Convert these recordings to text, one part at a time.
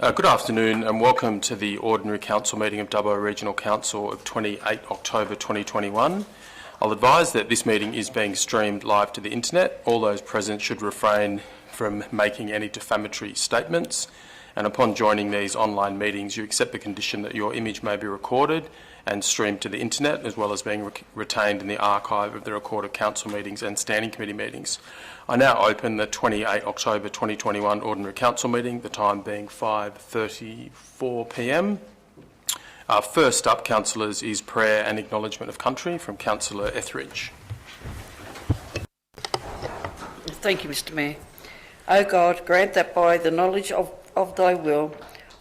Good afternoon and welcome to the Ordinary Council meeting of Dubbo Regional Council of 28 October 2021. I'll advise that this meeting is being streamed live to the internet. All those present should refrain from making any defamatory statements, and upon joining these online meetings you accept the condition that your image may be recorded and streamed to the internet, as well as being retained in the archive of the recorded council meetings and standing committee meetings. I now open the 28 October 2021 Ordinary Council meeting, the time being 5:34 p.m. First up, councillors, is prayer and acknowledgement of country from Councillor Etheridge. Thank you, Mr Mayor. O God, grant that by the knowledge of thy will,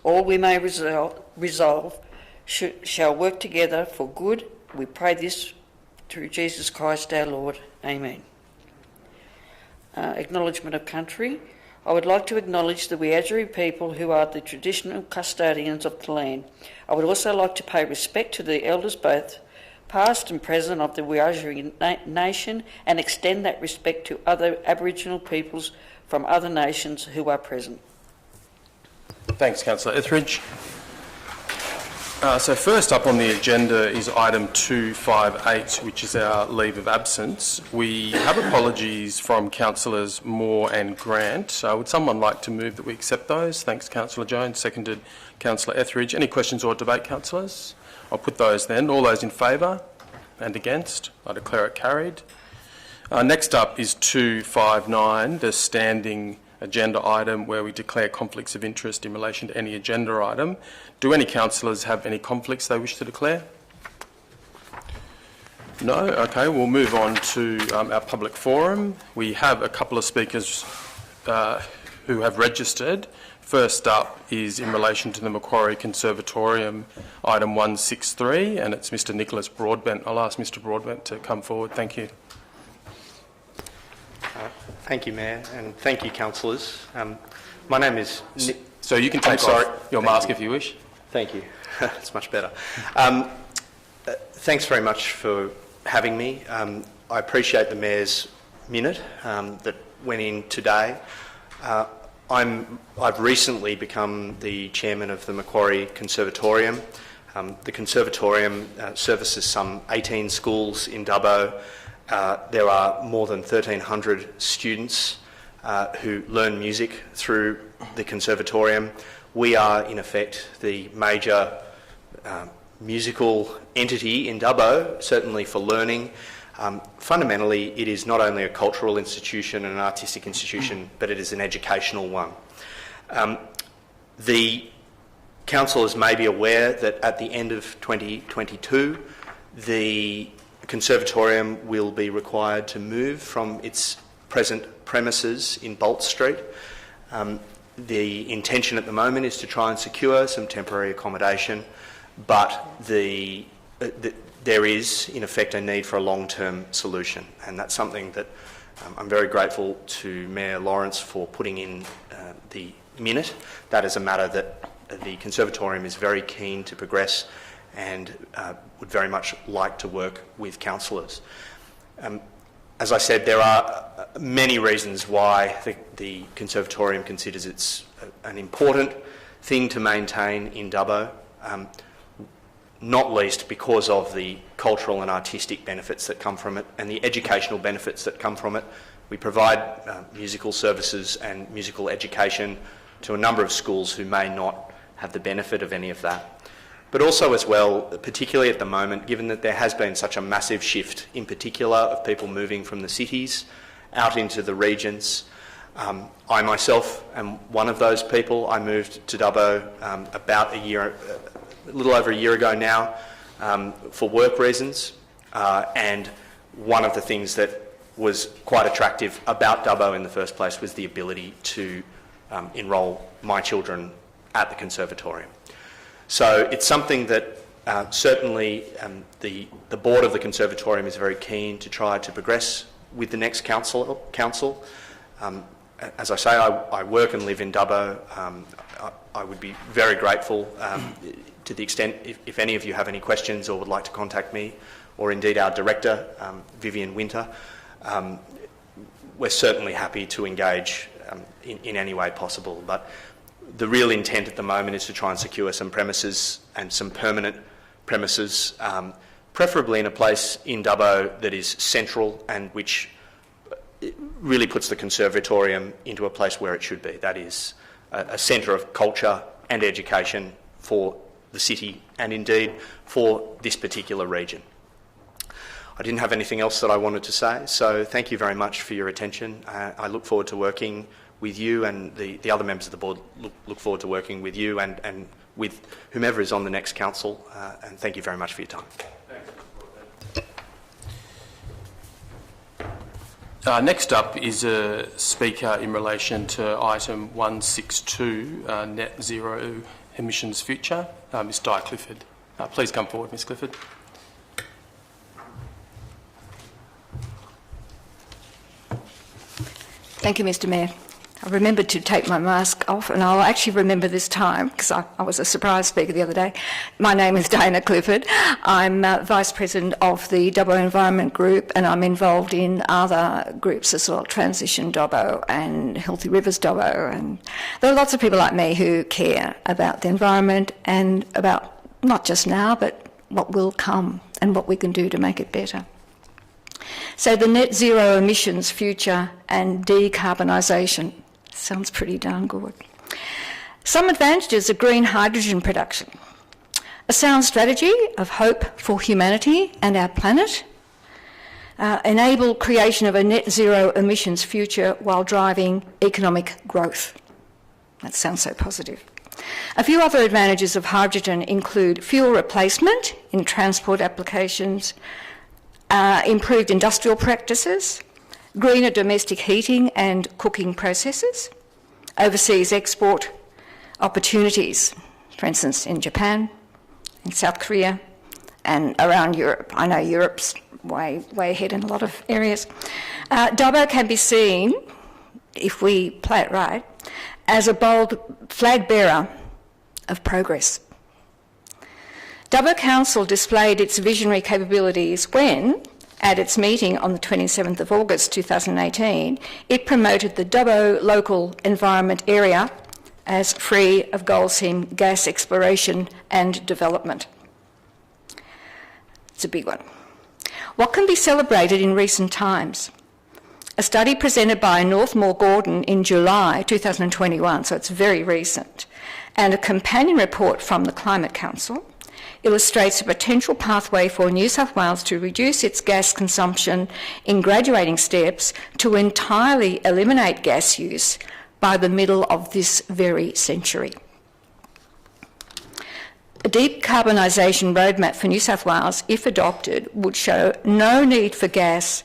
all we may resolve shall work together for good. We pray this through Jesus Christ our Lord. Amen. Acknowledgement of country. I would like to acknowledge the Wiradjuri people who are the traditional custodians of the land. I would also like to pay respect to the elders, both past and present, of the Wiradjuri nation, and extend that respect to other Aboriginal peoples from other nations who are present. Thanks, Councillor Etheridge. So first up on the agenda is item 258, which is our leave of absence. We have apologies from Councillors Moore and Grant. Would someone like to move that we accept those? Thanks, Councillor Jones. Seconded, Councillor Etheridge. Any questions or debate, councillors? I'll put those then. All those in favour and against? I declare it carried. Next up is 259, the standing agenda item where we declare conflicts of interest in relation to any agenda item. Do any councillors have any conflicts they wish to declare? No? Okay, we'll move on to our public forum. We have a couple of speakers who have registered. First up is in relation to the Macquarie Conservatorium, item 163, and it's Mr Nicholas Broadbent. I'll ask Mr Broadbent to come forward. Thank you. Thank you, Mayor, and thank you, councillors. My name is Nick. So you can take off your mask if you wish. Thank you. It's much better. Thanks very much for having me. I appreciate the Mayor's minute that went in today. I've recently become the chairman of the Macquarie Conservatorium. The Conservatorium services some 18 schools in Dubbo. There are more than 1,300 students who learn music through the Conservatorium. We are, in effect, the major musical entity in Dubbo, certainly for learning. Fundamentally, it is not only a cultural institution and an artistic institution, but it is an educational one. The councillors may be aware that at the end of 2022, the Conservatorium will be required to move from its present premises in Bolt Street. The intention at the moment is to try and secure some temporary accommodation, but there is, in effect, a need for a long-term solution, and that's something that I'm very grateful to Mayor Lawrence for putting in the minute. That is a matter that the Conservatorium is very keen to progress and would very much like to work with councillors. As I said, there are many reasons why the Conservatorium considers it's an important thing to maintain in Dubbo, not least because of the cultural and artistic benefits that come from it and the educational benefits that come from it. We provide musical services and musical education to a number of schools who may not have the benefit of any of that. But also as well, particularly at the moment, given that there has been such a massive shift, in particular, of people moving from the cities out into the regions. I myself am one of those people. I moved to Dubbo about a little over a year ago now, for work reasons. And one of the things that was quite attractive about Dubbo in the first place was the ability to enrol my children at the Conservatorium. So it's something that certainly the board of the Conservatorium is very keen to try to progress with the next council. As I say, I work and live in Dubbo. I would be very grateful to the extent if any of you have any questions or would like to contact me, or indeed our director, Vivian Winter. We're certainly happy to engage in any way possible. But The real intent at the moment is to try and secure some premises and some permanent premises, preferably in a place in Dubbo that is central and which really puts the conservatorium into a place where it should be. That is a centre of culture and education for the city and indeed for this particular region. I didn't have anything else that I wanted to say, so thank you very much for your attention. I look forward to working with you, and the other members of the board look forward to working with you and with whomever is on the next council, and thank you very much for your time. Next up is a speaker in relation to item 162, net zero emissions future, Ms Di Clifford. Please come forward, Ms Clifford. Thank you, Mr Mayor. I remembered to take my mask off, and I'll actually remember this time because I was a surprise speaker the other day. My name is Dana Clifford. I'm Vice President of the Dubbo Environment Group, and I'm involved in other groups as well, Transition Dubbo and Healthy Rivers Dubbo. And there are lots of people like me who care about the environment and about not just now, but what will come and what we can do to make it better. So the net zero emissions future and decarbonisation sounds pretty darn good. Some advantages of green hydrogen production. A sound strategy of hope for humanity and our planet. Enable creation of a net zero emissions future while driving economic growth. That sounds so positive. A few other advantages of hydrogen include fuel replacement in transport applications, improved industrial practices, greener domestic heating and cooking processes, overseas export opportunities, for instance in Japan, in South Korea and around Europe. I know Europe's way ahead in a lot of areas. Dubbo can be seen, if we play it right, as a bold flag bearer of progress. Dubbo Council displayed its visionary capabilities when, at its meeting on the 27th of August 2018, it promoted the Dubbo Local Environment Area as free of coal seam gas exploration and development. It's a big one. What can be celebrated in recent times? A study presented by Northmore Gordon in July 2021, so it's very recent, and a companion report from the Climate Council illustrates a potential pathway for New South Wales to reduce its gas consumption in graduating steps to entirely eliminate gas use by the middle of this very century. A decarbonisation roadmap for New South Wales, if adopted, would show no need for gas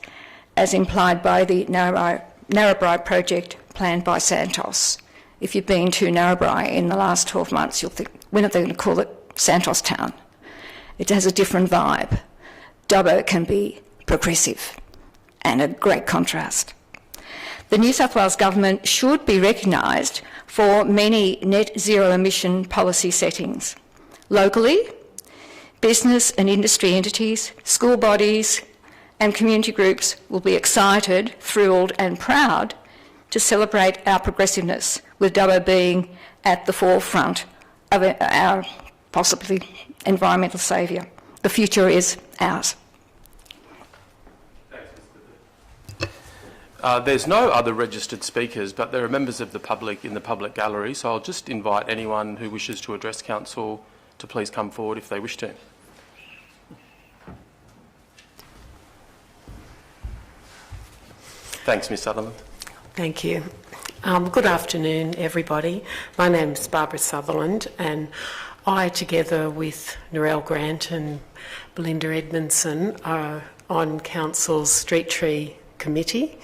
as implied by the Narrabri project planned by Santos. If you've been to Narrabri in the last 12 months, you'll think, when are they going to call it Santos Town? It has a different vibe. Dubbo can be progressive and a great contrast. The New South Wales Government should be recognised for many net zero emission policy settings. Locally, business and industry entities, school bodies and community groups will be excited, thrilled and proud to celebrate our progressiveness, with Dubbo being at the forefront of our possibly environmental saviour. The future is ours. There's no other registered speakers, but there are members of the public in the public gallery, so I'll just invite anyone who wishes to address Council to please come forward if they wish to. Thanks, Ms Sutherland. Thank you. Good afternoon, everybody. My name is Barbara Sutherland, and I, together with Narelle Grant and Belinda Edmondson, are on Council's Street Tree Committee,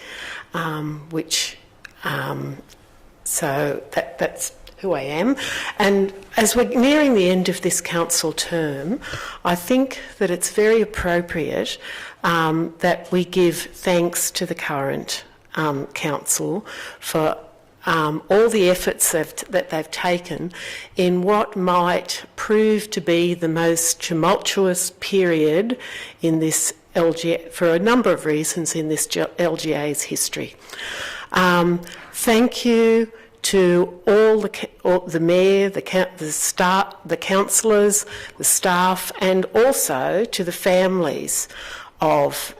so that's who I am. And as we're nearing the end of this council term, I think that it's very appropriate that we give thanks to the current council for all the efforts that they've taken in what might prove to be the most tumultuous period in this LGA, for a number of reasons, in this LGA's history. Thank you to all the mayor, the councillors, the staff, and also to the families of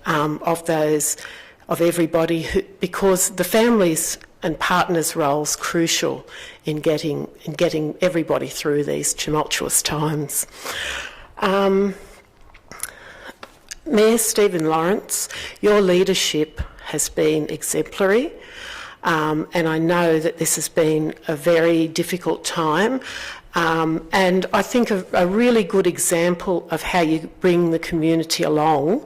everybody, because the families and partners' roles crucial in getting everybody through these tumultuous times. Mayor Stephen Lawrence, your leadership has been exemplary, and I know that this has been a very difficult time. And I think a really good example of how you bring the community along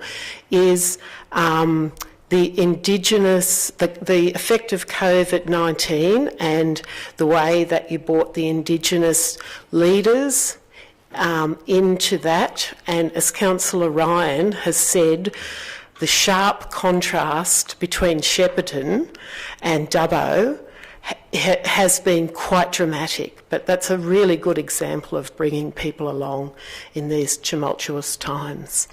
is the Indigenous, the effect of COVID-19 and the way that you brought the Indigenous leaders into that. And as Councillor Ryan has said, the sharp contrast between Shepparton and Dubbo has been quite dramatic, but that's a really good example of bringing people along in these tumultuous times.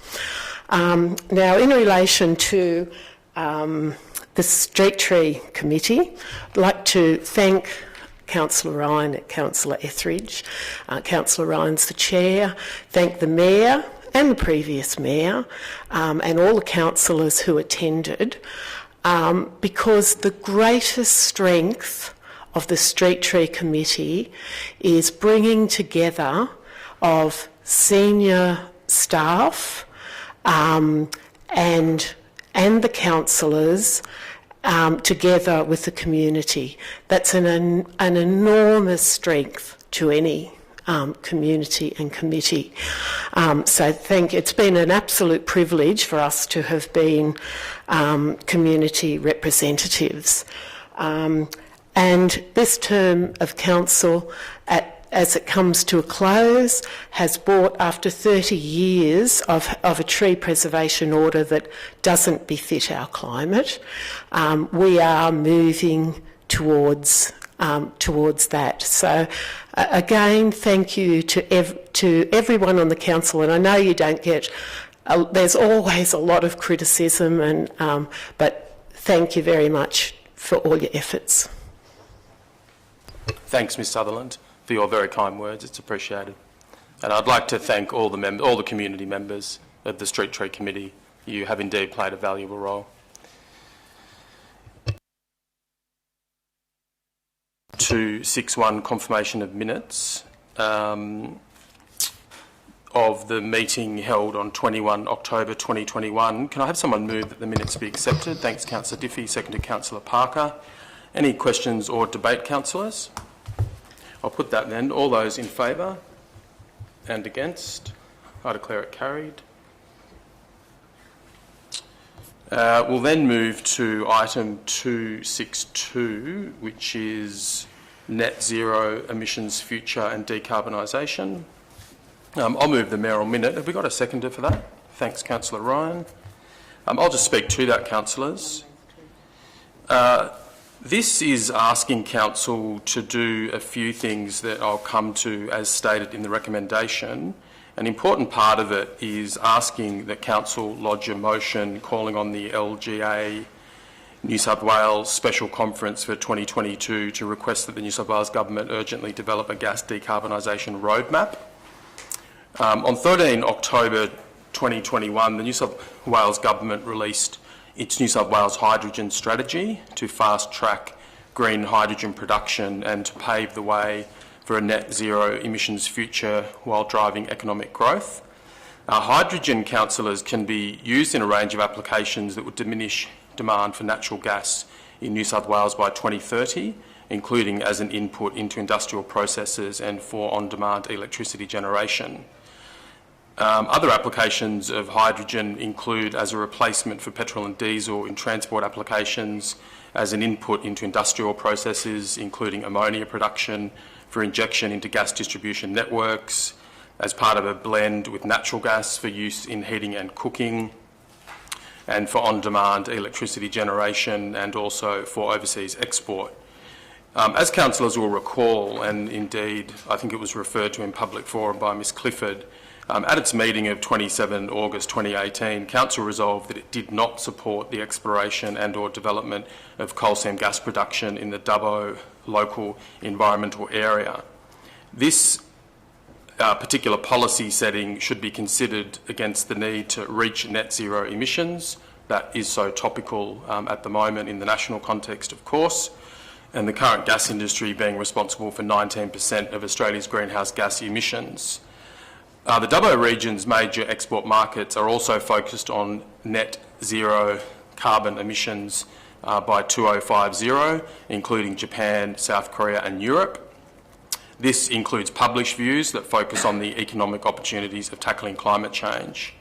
Now, in relation to the Street Tree Committee, I'd like to thank Councillor Ryan and Councillor Etheridge. Councillor Ryan's the chair. Thank the mayor and the previous mayor and all the councillors who attended, because the greatest strength of the Street Tree Committee is bringing together of senior staff and the councillors together with the community. That's an enormous strength to any community and committee. So it's been an absolute privilege for us to have been community representatives. And this term of council, as it comes to a close, has brought, after 30 years of a tree preservation order that doesn't befit our climate, we are moving towards that. So again, thank you to everyone on the council, and I know you don't get, there's always a lot of criticism, but thank you very much for all your efforts. Thanks, Ms Sutherland, for your very kind words. It's appreciated. And I'd like to thank all the community members of the Street Tree Committee. You have indeed played a valuable role. 261, confirmation of minutes of the meeting held on 21 October 2021. Can I have someone move that the minutes be accepted? Thanks, Councillor Diffie. Seconded, Councillor Parker. Any questions or debate, councillors? I'll put that then. All those in favour and against? I declare it carried. We'll then move to item 262, which is net zero emissions future and decarbonisation. I'll move the mayoral minute. Have we got a seconder for that? Thanks, Councillor Ryan. I'll just speak to that, councillors. This is asking council to do a few things that I'll come to as stated in the recommendation. An important part of it is asking that council lodge a motion calling on the LGA New South Wales Special Conference for 2022 to request that the New South Wales Government urgently develop a gas decarbonisation roadmap. On 13 October 2021, the New South Wales Government released its New South Wales hydrogen strategy to fast-track green hydrogen production and to pave the way for a net zero emissions future while driving economic growth. Hydrogen, councillors, can be used in a range of applications that would diminish demand for natural gas in New South Wales by 2030, including as an input into industrial processes and for on-demand electricity generation. Other applications of hydrogen include as a replacement for petrol and diesel in transport applications, as an input into industrial processes, including ammonia production, for injection into gas distribution networks, as part of a blend with natural gas for use in heating and cooking, and for on-demand electricity generation, and also for overseas export. As councillors will recall, and indeed I think it was referred to in public forum by Ms Clifford, At its meeting of 27 August 2018, Council resolved that it did not support the exploration and or development of coal seam gas production in the Dubbo local environmental area. This particular policy setting should be considered against the need to reach net zero emissions. That is so topical at the moment in the national context, of course, and the current gas industry being responsible for 19% of Australia's greenhouse gas emissions. The Dubbo region's major export markets are also focused on net zero carbon emissions by 2050, including Japan, South Korea and Europe. This includes published views that focus on the economic opportunities of tackling climate change.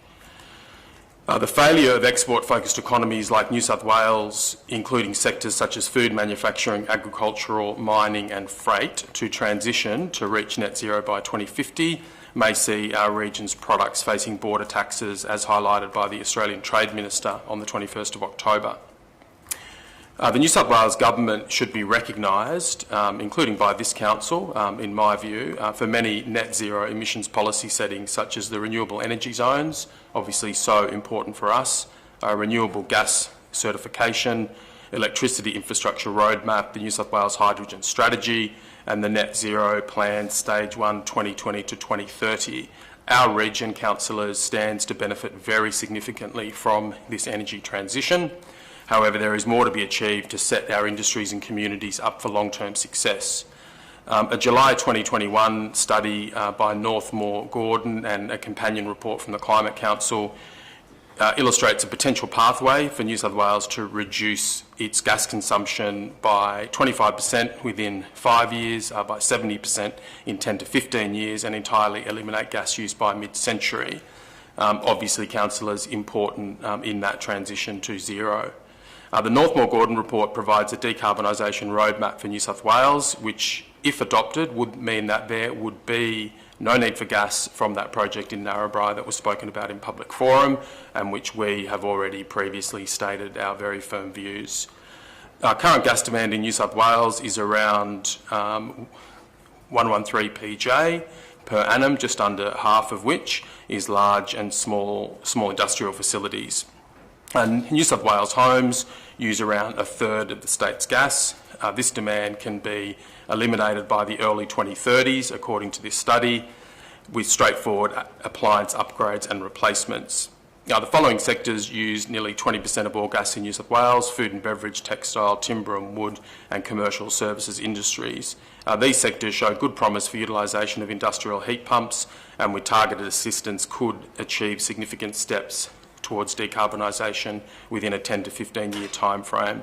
The failure of export-focused economies like New South Wales, including sectors such as food manufacturing, agricultural, mining and freight, to transition to reach net zero by 2050 may see our region's products facing border taxes, as highlighted by the Australian Trade Minister on the 21st of October. The New South Wales Government should be recognised, including by this Council, in my view, for many net zero emissions policy settings such as the renewable energy zones, obviously so important for us, renewable gas certification, electricity infrastructure roadmap, the New South Wales hydrogen strategy and the net zero plan stage 1 2020 to 2030. Our region, councillors, stands to benefit very significantly from this energy transition. However, there is more to be achieved to set our industries and communities up for long-term success. A July 2021 study by Northmore Gordon and a companion report from the Climate Council illustrates a potential pathway for New South Wales to reduce its gas consumption by 25% within 5 years, by 70% in 10 to 15 years, and entirely eliminate gas use by mid-century. Obviously, councillors, important in that transition to zero. The Northmore Gordon report provides a decarbonisation roadmap for New South Wales, which, if adopted, would mean that there would be no need for gas from that project in Narrabri that was spoken about in public forum, and which we have already previously stated our very firm views. Our current gas demand in New South Wales is around 113 PJ per annum, just under half of which is large and small industrial facilities. And New South Wales homes use around a third of the state's gas. This demand can be eliminated by the early 2030s, according to this study, with straightforward appliance upgrades and replacements. Now, the following sectors use nearly 20% of all gas in New South Wales: food and beverage, textile, timber and wood and commercial services industries. These sectors show good promise for utilisation of industrial heat pumps, and with targeted assistance could achieve significant steps towards decarbonisation within a 10 to 15 year time frame.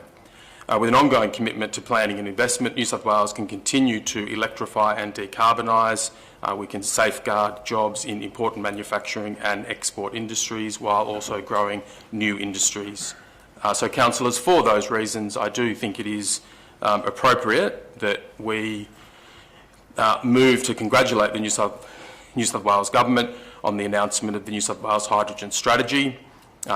With an ongoing commitment to planning and investment, New South Wales can continue to electrify and decarbonise. We can safeguard jobs in important manufacturing and export industries while also growing new industries. So, councillors, for those reasons, I do think it is appropriate that we move to congratulate the New South Wales Government on the announcement of the New South Wales hydrogen strategy,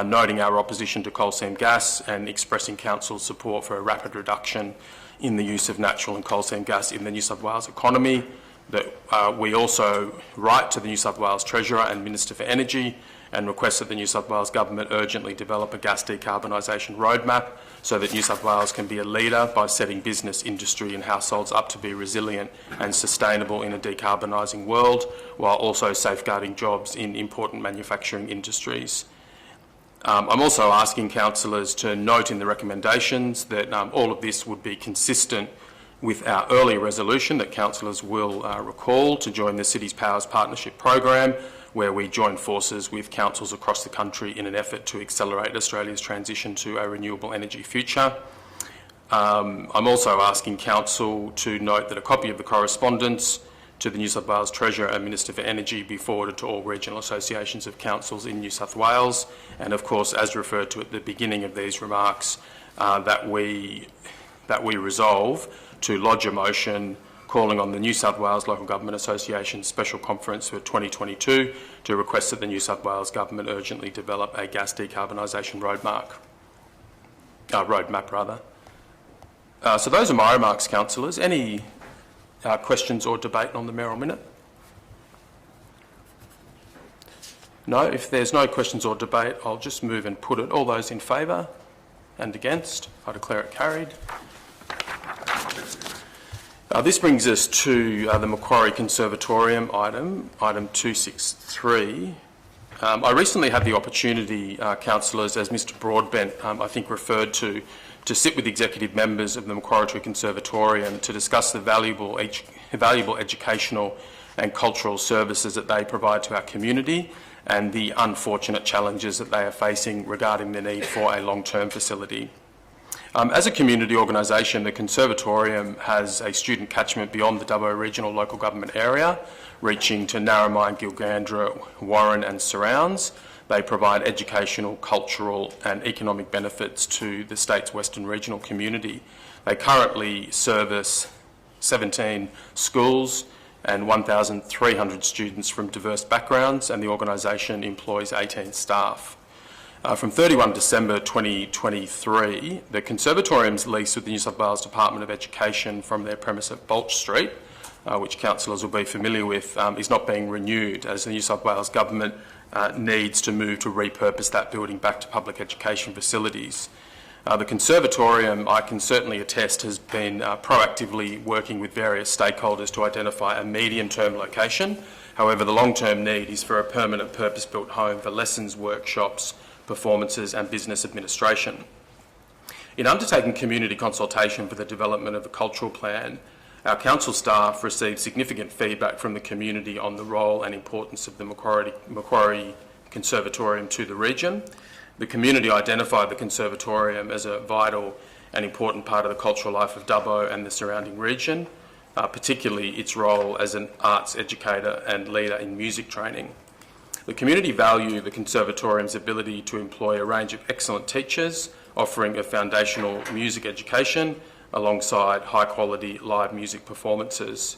noting our opposition to coal seam gas and expressing Council's support for a rapid reduction in the use of natural and coal seam gas in the New South Wales economy. That we also write to the New South Wales Treasurer and Minister for Energy and request that the New South Wales Government urgently develop a gas decarbonisation roadmap so that New South Wales can be a leader by setting business, industry and households up to be resilient and sustainable in a decarbonising world, while also safeguarding jobs in important manufacturing industries. I'm also asking councillors to note in the recommendations that all of this would be consistent with our earlier resolution that councillors will recall to join the Cities Powers Partnership Program, where we join forces with councils across the country in an effort to accelerate Australia's transition to a renewable energy future. I'm also asking council to note that a copy of the correspondence to the New South Wales Treasurer and Minister for Energy be forwarded to all regional associations of councils in New South Wales, and of course, as referred to at the beginning of these remarks, that we resolve to lodge a motion calling on the New South Wales Local Government Association Special Conference for 2022 to request that the New South Wales Government urgently develop a gas decarbonisation roadmap. So those are my remarks, councillors. Any questions or debate on the mayoral minute? No. If there's no questions or debate, I'll just move and put it. All those in favour and against, I declare it carried. This brings us to the Macquarie Conservatorium item 263. I recently had the opportunity, councillors, as Mr Broadbent I think referred to sit with executive members of the Macquarie Conservatorium to discuss the valuable educational and cultural services that they provide to our community and the unfortunate challenges that they are facing regarding the need for a long-term facility. As a community organisation, the Conservatorium has a student catchment beyond the Dubbo Regional Local Government area, reaching to Narromine, Gilgandra, Warren and surrounds. They provide educational, cultural and economic benefits to the state's Western Regional community. They currently service 17 schools and 1,300 students from diverse backgrounds, and the organisation employs 18 staff. From 31 December 2023, the Conservatorium's lease with the New South Wales Department of Education from their premise at Balch Street, which councillors will be familiar with, is not being renewed as the New South Wales Government needs to move to repurpose that building back to public education facilities. The Conservatorium, I can certainly attest, has been proactively working with various stakeholders to identify a medium-term location. However, the long-term need is for a permanent purpose-built home for lessons, workshops, performances and business administration. In undertaking community consultation for the development of the cultural plan, our council staff received significant feedback from the community on the role and importance of the Macquarie Conservatorium to the region. The community identified the Conservatorium as a vital and important part of the cultural life of Dubbo and the surrounding region, particularly its role as an arts educator and leader in music training. The community value the Conservatorium's ability to employ a range of excellent teachers, offering a foundational music education alongside high-quality live music performances.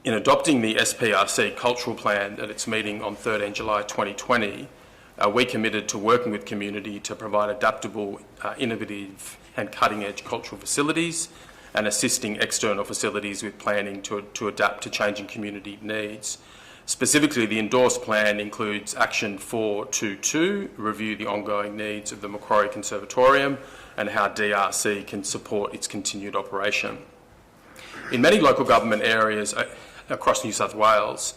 In adopting the SPRC Cultural Plan at its meeting on 13 July 2020, we committed to working with community to provide adaptable, innovative and cutting-edge cultural facilities and assisting external facilities with planning to adapt to changing community needs. Specifically, the endorsed plan includes Action 4.2.2, review the ongoing needs of the Macquarie Conservatorium and how DRC can support its continued operation. In many local government areas across New South Wales,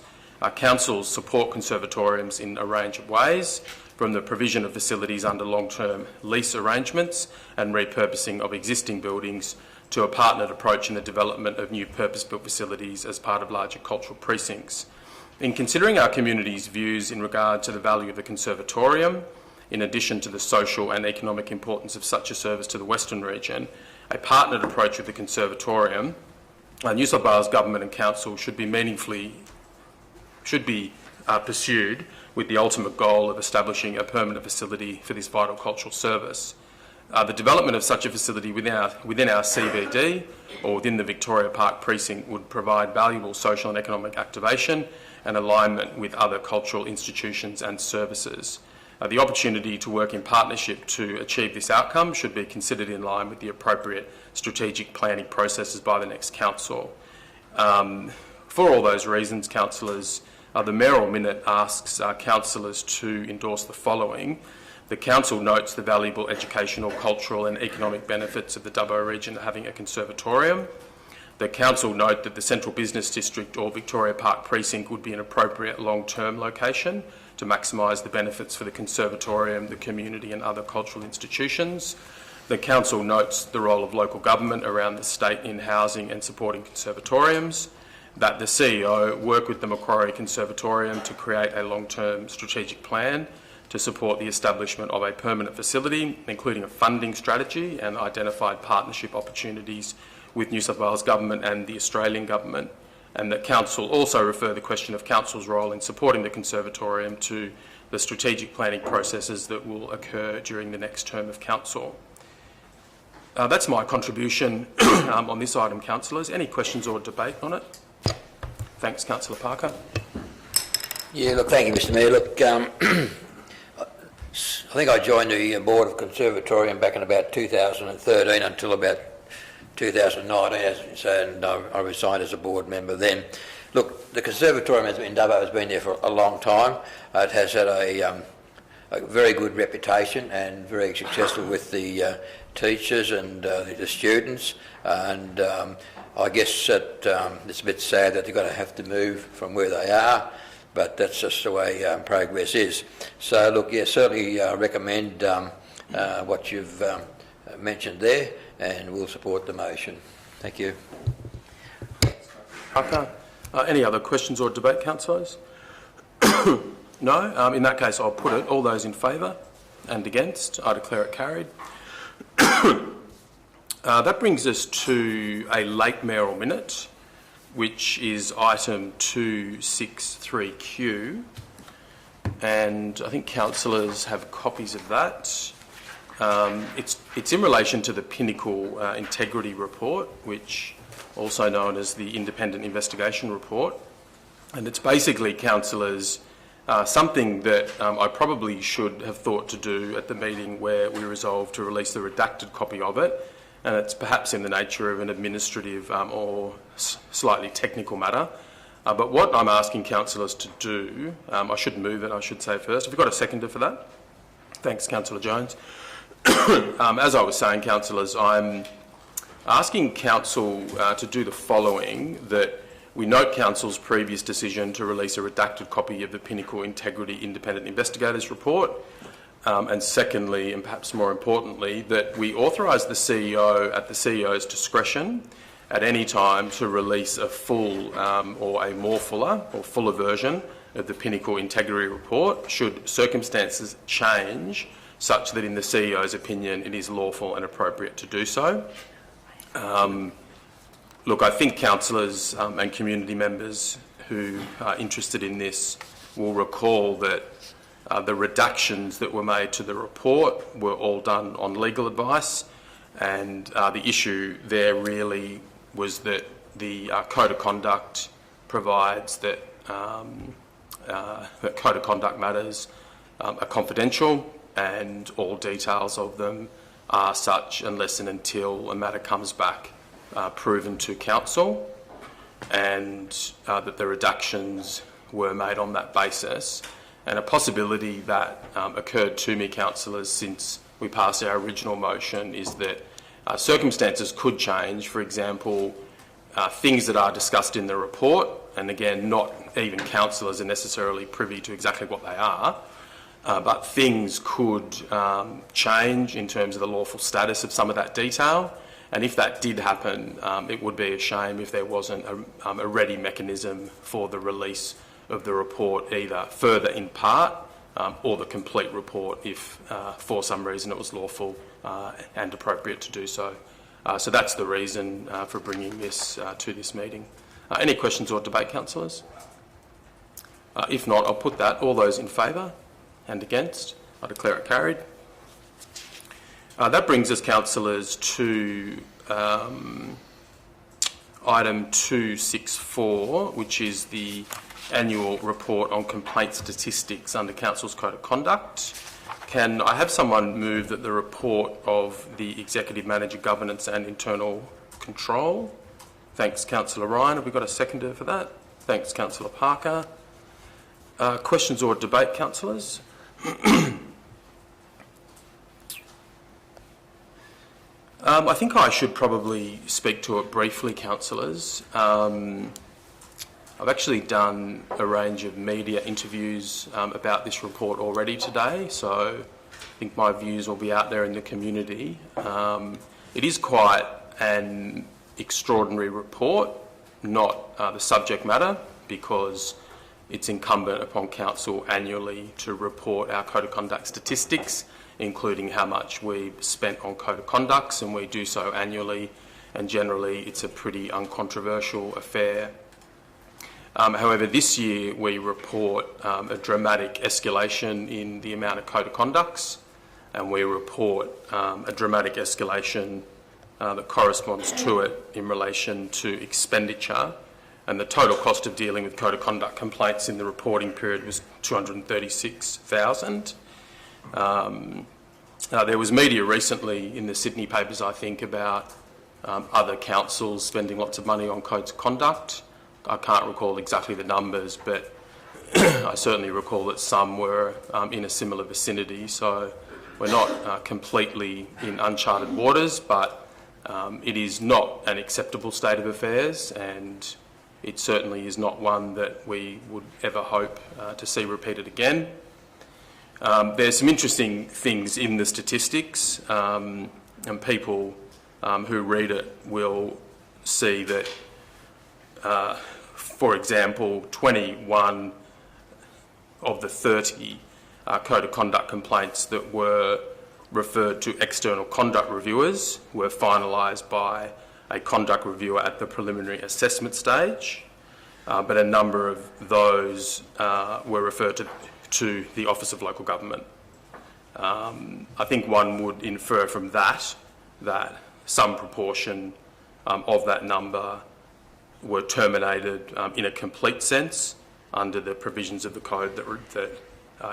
councils support conservatoriums in a range of ways, from the provision of facilities under long-term lease arrangements and repurposing of existing buildings to a partnered approach in the development of new purpose-built facilities as part of larger cultural precincts. In considering our community's views in regard to the value of the Conservatorium, in addition to the social and economic importance of such a service to the Western region, a partnered approach with the Conservatorium, New South Wales Government and Council should be pursued with the ultimate goal of establishing a permanent facility for this vital cultural service. The development of such a facility within our CBD or within the Victoria Park precinct would provide valuable social and economic activation and alignment with other cultural institutions and services. The opportunity to work in partnership to achieve this outcome should be considered in line with the appropriate strategic planning processes by the next council. For all those reasons, councillors, the mayoral minute asks councillors to endorse the following. The council notes the valuable educational, cultural and economic benefits of the Dubbo region having a conservatorium. The council note that the Central Business District or Victoria Park precinct would be an appropriate long-term location to maximise the benefits for the conservatorium, the community and other cultural institutions. The council notes the role of local government around the state in housing and supporting conservatoriums. That the CEO work with the Macquarie Conservatorium to create a long-term strategic plan to support the establishment of a permanent facility, including a funding strategy and identified partnership opportunities with New South Wales Government and the Australian Government, and that Council also refer the question of Council's role in supporting the Conservatorium to the strategic planning processes that will occur during the next term of Council. That's my contribution on this item, councillors. Any questions or debate on it? Thanks, Councillor Parker. Yeah, look, thank you, Mr Mayor. Look, I think I joined the Board of Conservatorium back in about 2013 until about 2019, and I resigned as a board member then. Look, the conservatorium in Dubbo has been there for a long time. It has had a very good reputation and very successful with the teachers and the students. And I guess that it's a bit sad that they're going to have to move from where they are, but that's just the way progress is. So, look, yeah, certainly recommend what you've mentioned there, and we'll support the motion. Thank you. Parker. Any other questions or debate, councillors? No? In that case, I'll put it. All those in favour and against, I declare it carried. That brings us to a late mayoral minute, which is item 263Q. And I think councillors have copies of that. It's in relation to the Pinnacle Integrity Report, which also known as the Independent Investigation Report. And it's basically, councillors, something that I probably should have thought to do at the meeting where we resolved to release the redacted copy of it. And it's perhaps in the nature of an administrative or slightly technical matter. But what I'm asking councillors to do, I should move it, I should say first. Have we got a seconder for that? Thanks, Councillor Jones. As I was saying, councillors, I'm asking council to do the following, that we note council's previous decision to release a redacted copy of the Pinnacle Integrity Independent Investigators Report, and secondly, and perhaps more importantly, that we authorise the CEO at the CEO's discretion at any time to release a full or a more fuller version of the Pinnacle Integrity Report should circumstances change such that in the CEO's opinion it is lawful and appropriate to do so. Look, I think councillors and community members who are interested in this will recall that the reductions that were made to the report were all done on legal advice, and the issue there really was that the Code of Conduct provides that that Code of Conduct matters are confidential and all details of them are such unless and until a matter comes back proven to council, and that the reductions were made on that basis. And a possibility that occurred to me, councillors, since we passed our original motion is that circumstances could change. For example, things that are discussed in the report, and again, not even councillors are necessarily privy to exactly what they are, but things could change in terms of the lawful status of some of that detail. And if that did happen, it would be a shame if there wasn't a ready mechanism for the release of the report, either further in part or the complete report if for some reason it was lawful and appropriate to do so. So that's the reason for bringing this to this meeting. Any questions or debate, councillors? If not, I'll put that. All those in favour and against, I declare it carried. That brings us, councillors, to item 264, which is the annual report on complaint statistics under Council's Code of Conduct. Can I have someone move that the report of the Executive Manager Governance and Internal Control? Thanks, Councillor Ryan. Have we got a seconder for that? Thanks, Councillor Parker. Questions or debate, councillors? I think I should probably speak to it briefly, councillors. I've actually done a range of media interviews about this report already today, so I think my views will be out there in the community. It is quite an extraordinary report, not the subject matter, because it's incumbent upon council annually to report our Code of Conduct statistics, including how much we've spent on Code of Conducts, and we do so annually, and generally it's a pretty uncontroversial affair. However, this year we report a dramatic escalation in the amount of Code of Conducts, and we report a dramatic escalation that corresponds to it in relation to expenditure, and the total cost of dealing with Code of Conduct complaints in the reporting period was $236,000. There was media recently in the Sydney papers, I think, about other councils spending lots of money on codes of conduct. I can't recall exactly the numbers, but I certainly recall that some were in a similar vicinity. So we're not completely in uncharted waters, but it is not an acceptable state of affairs, and it certainly is not one that we would ever hope to see repeated again. There's some interesting things in the statistics, and people who read it will see that, for example, 21 of the 30 code of conduct complaints that were referred to external conduct reviewers were finalised by a conduct reviewer at the preliminary assessment stage, but a number of those were referred to the Office of Local Government. I think one would infer from that some proportion of that number were terminated in a complete sense under the provisions of the code that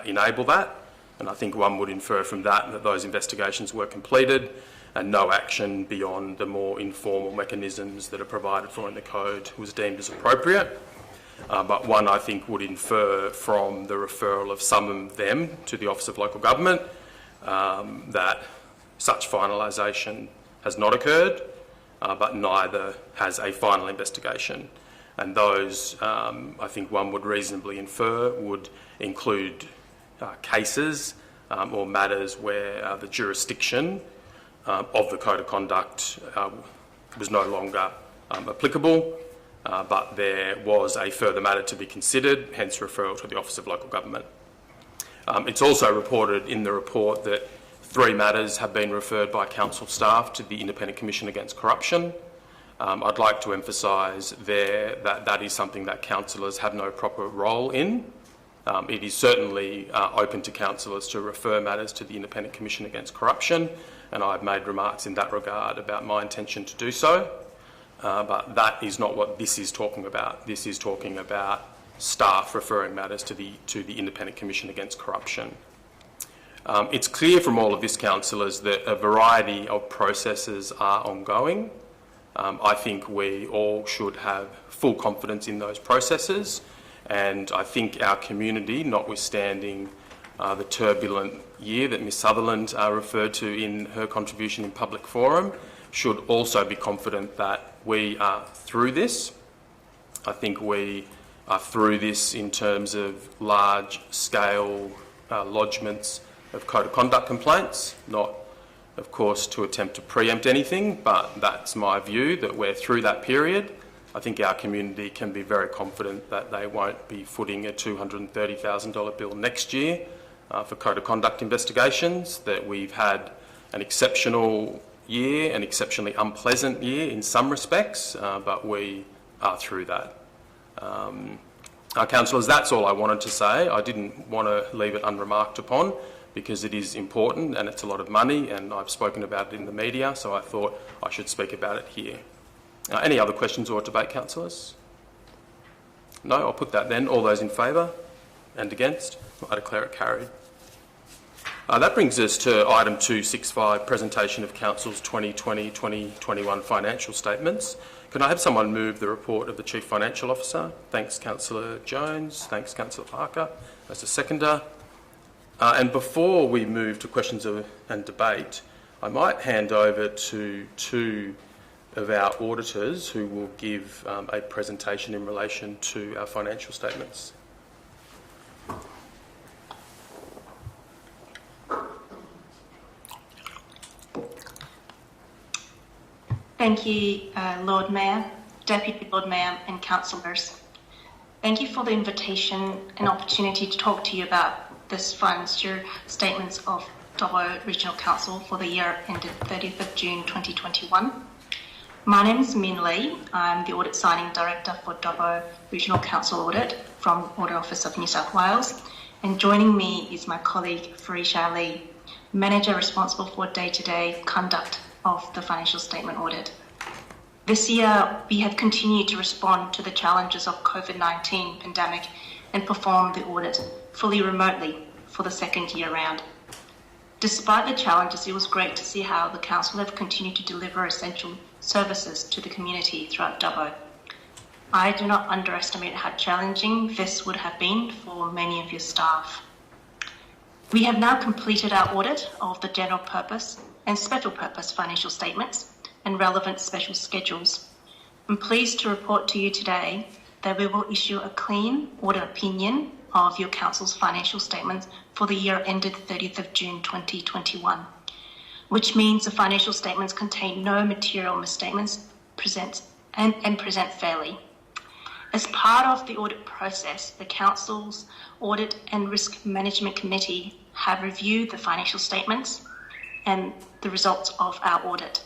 enable that. And I think one would infer from that those investigations were completed and no action beyond the more informal mechanisms that are provided for in the code was deemed as appropriate. But one, I think, would infer from the referral of some of them to the Office of Local Government that such finalisation has not occurred, but neither has a final investigation. And those, I think one would reasonably infer, would include cases or matters where the jurisdiction of the Code of Conduct was no longer applicable, but there was a further matter to be considered, hence referral to the Office of Local Government. It's also reported in the report that 3 matters have been referred by council staff to the Independent Commission Against Corruption. I'd like to emphasise there that that is something that councillors have no proper role in. It is certainly open to councillors to refer matters to the Independent Commission Against Corruption, and I've made remarks in that regard about my intention to do so. But that is not what this is talking about. This is talking about staff referring matters to the Independent Commission Against Corruption. It's clear from all of this, councillors, that a variety of processes are ongoing. I think we all should have full confidence in those processes, and I think our community, notwithstanding the turbulent year that Ms Sutherland referred to in her contribution in public forum, should also be confident that we are through this. I think we are through this in terms of large-scale lodgements of code of conduct complaints, not, of course, to attempt to preempt anything, but that's my view, that we're through that period. I think our community can be very confident that they won't be footing a $230,000 bill next year for code of conduct investigations, that we've had an exceptional year, an exceptionally unpleasant year in some respects, but we are through that. Councillors, that's all I wanted to say. I didn't want to leave it unremarked upon because it is important and it's a lot of money, and I've spoken about it in the media, so I thought I should speak about it here. Any other questions or debate, councillors? No? I'll put that then. All those in favour and against? I declare it carried. That brings us to item 265, presentation of Council's 2020-2021 financial statements. Can I have someone move the report of the Chief Financial Officer? Thanks, Councillor Jones. Thanks, Councillor Parker. As a seconder. And before we move to questions and debate, I might hand over to 2 of our auditors who will give a presentation in relation to our financial statements. Thank you, Lord Mayor, Deputy Lord Mayor and councillors. Thank you for the invitation and opportunity to talk to you about this financial statements of Dubbo Regional Council for the year ended 30th of June 2021. My name is Min Lee. I'm the Audit Signing Director for Dubbo Regional Council Audit from Audit Office of New South Wales. And joining me is my colleague Farisha Lee, Manager responsible for day-to-day conduct of the financial statement audit. This year, we have continued to respond to the challenges of COVID-19 pandemic and perform the audit fully remotely for the second year round. Despite the challenges, it was great to see how the Council have continued to deliver essential services to the community throughout Dubbo. I do not underestimate how challenging this would have been for many of your staff. We have now completed our audit of the general purpose and special purpose financial statements and relevant special schedules. I'm pleased to report to you today that we will issue a clean audit opinion of your council's financial statements for the year ended 30th of June 2021, which means the financial statements contain no material misstatements and present fairly. As part of the audit process, the Council's Audit and Risk Management Committee have reviewed the financial statements and the results of our audit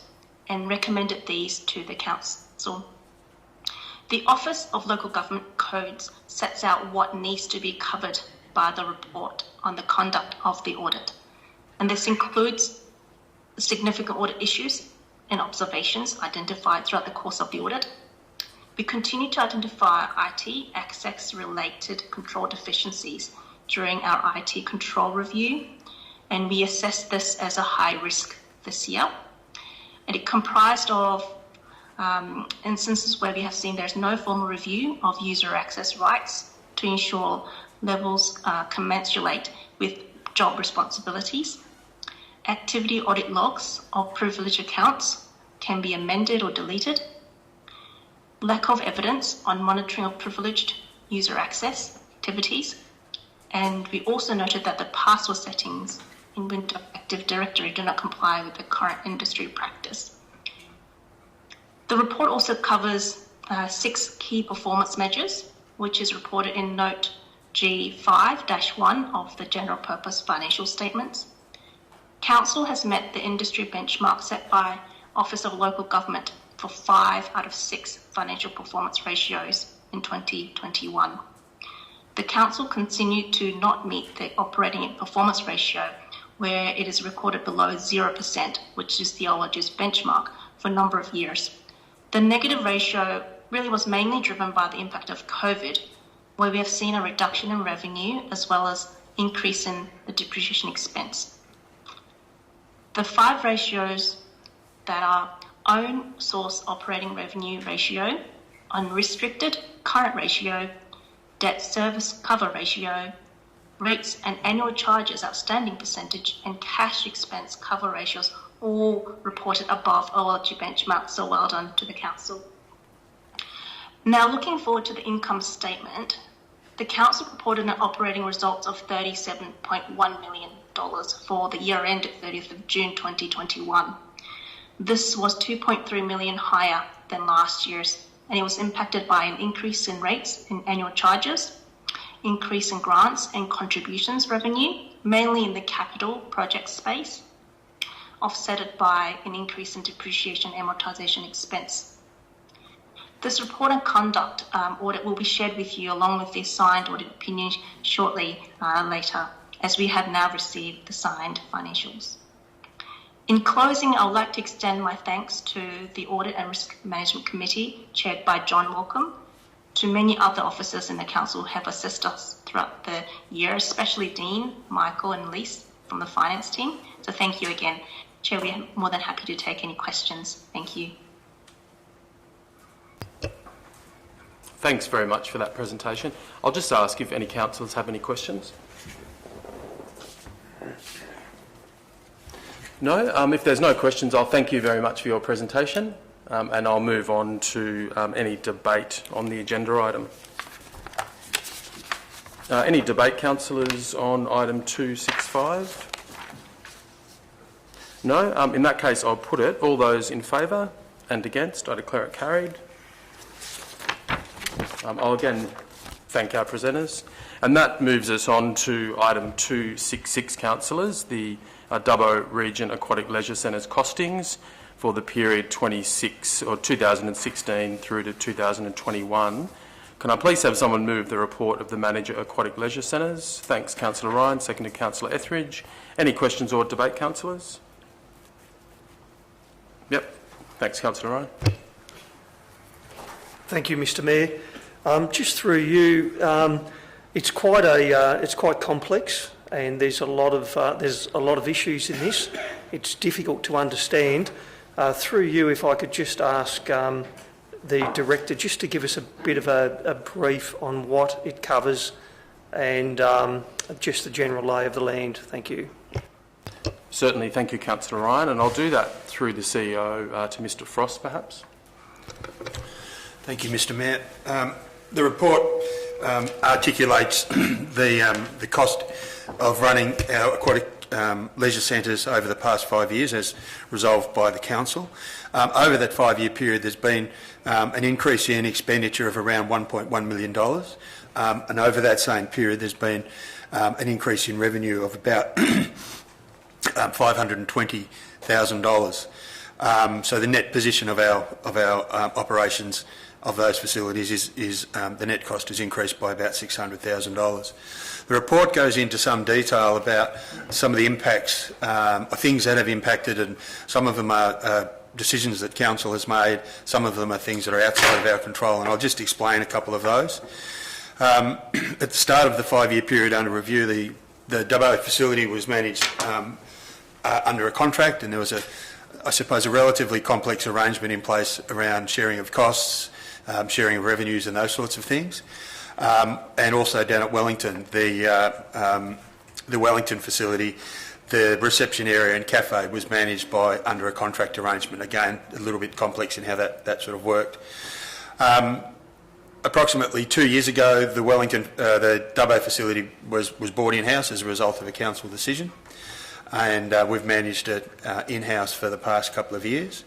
and recommended these to the Council. The Office of Local Government Codes sets out what needs to be covered by the report on the conduct of the audit, and this includes significant audit issues and observations identified throughout the course of the audit. We continue to identify IT access-related control deficiencies during our IT control review, and we assess this as a high risk this year. And it comprised of instances where we have seen there's no formal review of user access rights to ensure levels commensurate with job responsibilities. Activity audit logs of privileged accounts can be amended or deleted. Lack of evidence on monitoring of privileged user access activities. And we also noted that the password settings in Windows Active Directory do not comply with the current industry practice. The report also covers 6 key performance measures, which is reported in Note G5-1 of the General Purpose Financial Statements. Council has met the industry benchmark set by Office of Local Government for 5 out of 6 financial performance ratios in 2021. The Council continued to not meet the operating performance ratio where it is recorded below 0%, which is the OLG's benchmark, for a number of years. The negative ratio really was mainly driven by the impact of COVID, where we have seen a reduction in revenue as well as increase in the depreciation expense. The 5 ratios that are own source operating revenue ratio, unrestricted current ratio, debt service cover ratio, rates and annual charges outstanding percentage, and cash expense cover ratios all reported above OLG benchmark, so well done to the Council. Now looking forward to the income statement, the Council reported an operating result of $37.1 million for the year ended 30th of June 2021. This was 2.3 million higher than last year's, and it was impacted by an increase in rates in annual charges, increase in grants and contributions revenue, mainly in the capital project space, offset by an increase in depreciation and amortization expense. This report and conduct audit will be shared with you along with the signed audit opinion shortly later, as we have now received the signed financials. In closing, I would like to extend my thanks to the Audit and Risk Management Committee, chaired by John Walcombe, to many other officers in the Council who have assisted us throughout the year, especially Dean, Michael and Lise from the finance team. So thank you again. Chair, we are more than happy to take any questions. Thank you. Thanks very much for that presentation. I'll just ask if any councillors have any questions. No? If there's no questions, I'll thank you very much for your presentation, and I'll move on to any debate on the agenda item. Any debate, councillors, on item 265? No? In that case, I'll put it. All those in favour and against, I declare it carried. I'll again thank our presenters. And that moves us on to item 266, councillors, the Dubbo Region Aquatic Leisure Centres costings for the period 2016 through to 2021. Can I please have someone move the report of the Manager Aquatic Leisure Centres? Thanks, Councillor Ryan. Seconded, Councillor Etheridge. Any questions or debate, councillors? Yep. Thanks, Councillor Ryan. Thank you, Mr. Mayor. Just through you, it's quite complex, and there's a lot of issues in this. It's difficult to understand. Through you, if I could just ask the Director just to give us a bit of a brief on what it covers and just the general lay of the land. Thank you. Certainly, thank you, Councillor Ryan, and I'll do that through the CEO to Mr Frost, perhaps. Thank you, Mr Mayor. The report articulates the cost of running our aquatic leisure centres over the past 5 years as resolved by the Council. Over that 5-year period there's been an increase in expenditure of around $1.1 million, and over that same period there's been an increase in revenue of about $520,000. So the net position of our operations of those facilities is the net cost has increased by about $600,000. The report goes into some detail about some of the impacts, things that have impacted, and some of them are decisions that Council has made, some of them are things that are outside of our control, and I'll just explain a couple of those. At the start of the 5-year period under review, the Dubbo facility was managed under a contract, and there was I suppose a relatively complex arrangement in place around sharing of costs, sharing of revenues and those sorts of things. And also down at Wellington, the Wellington facility, the reception area and cafe was managed under a contract arrangement. Again, a little bit complex in how that sort of worked. Approximately 2 years ago, the Dubbo facility was bought in-house as a result of a council decision, and we've managed it in-house for the past couple of years.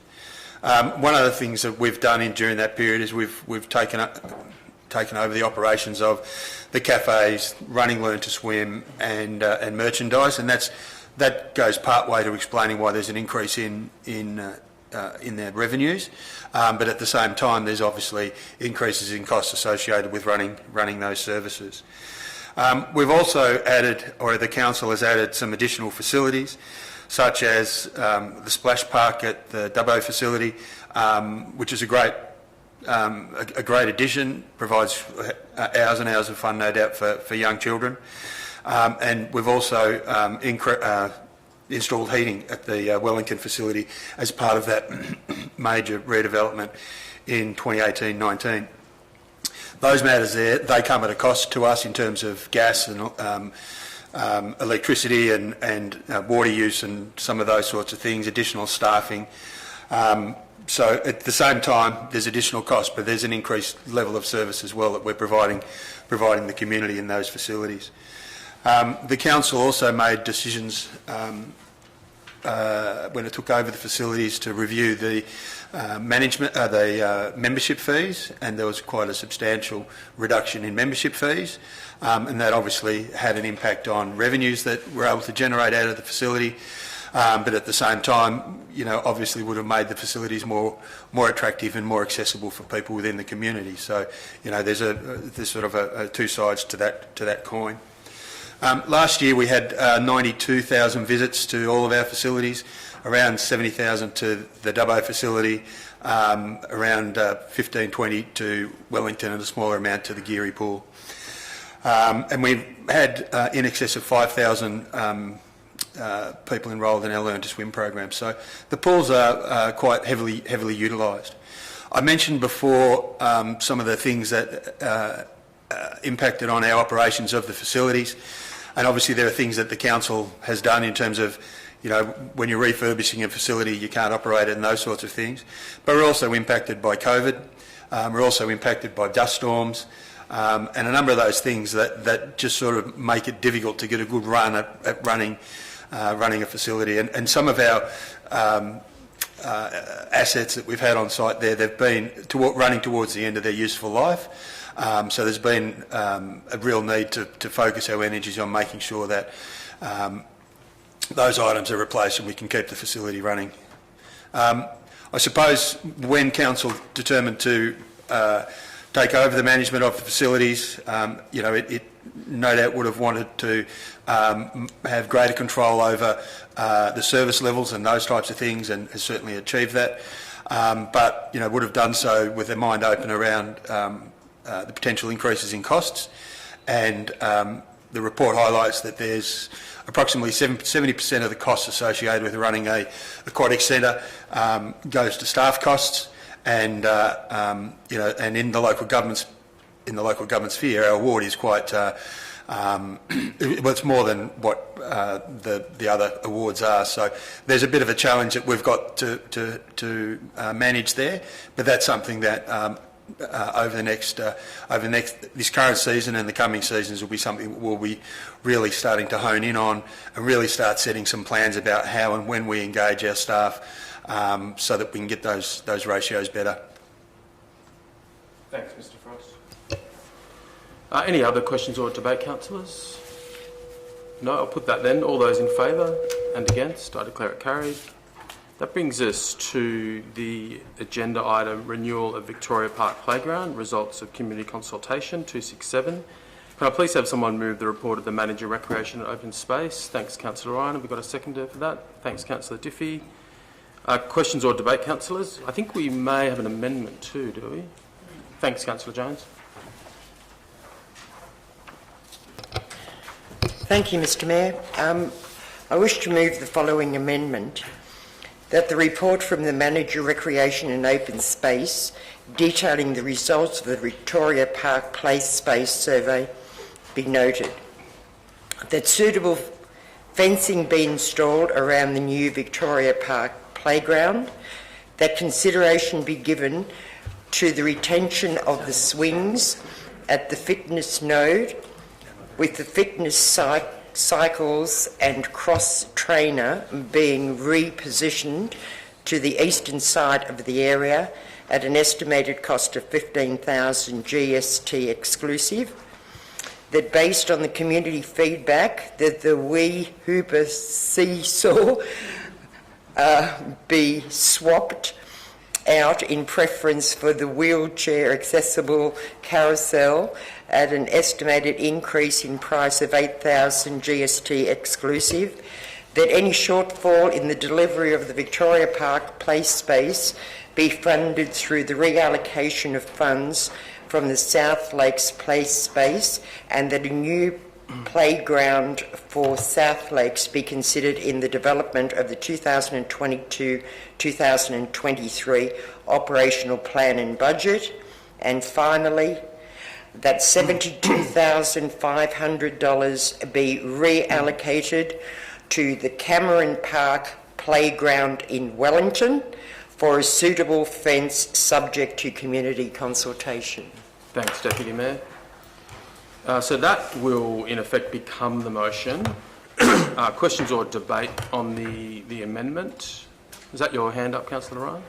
One of the things that we've done during that period is we've taken over the operations of the cafes, running Learn to Swim, and merchandise, and that goes part way to explaining why there's an increase in their revenues, but at the same time there's obviously increases in costs associated with running those services. We've also added, or the council has added, some additional facilities, such as the splash park at the Dubbo facility, which is a great addition, provides hours and hours of fun, no doubt, for young children. And we've also installed heating at the Wellington facility as part of that major redevelopment in 2018-19. Those matters there, they come at a cost to us in terms of gas and electricity and water use and some of those sorts of things, additional staffing. So at the same time, there's additional cost, but there's an increased level of service as well that we're providing the community in those facilities. The council also made decisions when it took over the facilities to review the membership fees, and there was quite a substantial reduction in membership fees, and that obviously had an impact on revenues that we're able to generate out of the facility, but at the same time, obviously would have made the facilities more attractive and more accessible for people within the community. So, there's sort of two sides to that coin. Last year we had 92,000 visits to all of our facilities, around 70,000 to the Dubbo facility, around 20 to Wellington, and a smaller amount to the Geary Pool. And we've had in excess of 5,000 people enrolled in our Learn to Swim program. So the pools are quite heavily utilised. I mentioned before some of the things that impacted on our operations of the facilities, and obviously there are things that the council has done in terms of, when you're refurbishing a facility you can't operate it and those sorts of things. But we're also impacted by COVID, we're also impacted by dust storms, and a number of those things that just sort of make it difficult to get a good run at running a facility. And some of our assets that we've had on site there, they've been running towards the end of their useful life. So there's been a real need to focus our energies on making sure that those items are replaced and we can keep the facility running. I suppose when council determined to take over the management of the facilities, it no doubt would have wanted to have greater control over the service levels and those types of things, and has certainly achieved that. But would have done so with their mind open around the potential increases in costs, and the report highlights that there's approximately 70% of the costs associated with running a aquatic centre goes to staff costs, and and in the local government sphere, our award is quite. Well, it's more than what the other awards are. So there's a bit of a challenge that we've got to manage there, but that's something that over this current season and the coming seasons will be something we'll be really starting to hone in on and really start setting some plans about how and when we engage our staff so that we can get those ratios better. Thanks, Mr. Frost. Any other questions or debate, councillors? No, I'll put that then. All those in favour and against, I declare it carried. That brings us to the agenda item, renewal of Victoria Park Playground, results of community consultation, 267. Can I please have someone move the report of the Manager, Recreation and Open Space? Thanks, Councillor Ryan. Have we got a seconder for that? Thanks, Councillor Diffie. Questions or debate, councillors? I think we may have an amendment too, do we? Thanks, Councillor Jones. Thank you, Mr Mayor. I wish to move the following amendment, that the report from the Manager, Recreation and Open Space detailing the results of the Victoria Park Play Space survey be noted, that suitable fencing be installed around the new Victoria Park playground, that consideration be given to the retention of the swings at the fitness node, with the fitness cycles and cross trainer being repositioned to the eastern side of the area at an estimated cost of 15,000 GST exclusive, that based on the community feedback that the Wee Hooper seesaw be swapped out in preference for the wheelchair accessible carousel at an estimated increase in price of 8,000 GST exclusive, that any shortfall in the delivery of the Victoria Park Play Space be funded through the reallocation of funds from the South Lakes Play Space, and that a new playground for South Lakes be considered in the development of the 2022-2023 operational plan and budget. And finally, that $72,500 be reallocated to the Cameron Park Playground in Wellington for a suitable fence subject to community consultation. Thanks, Deputy Mayor. So that will, in effect, become the motion. Questions or debate on the amendment? Is that your hand up, Councillor Ryan?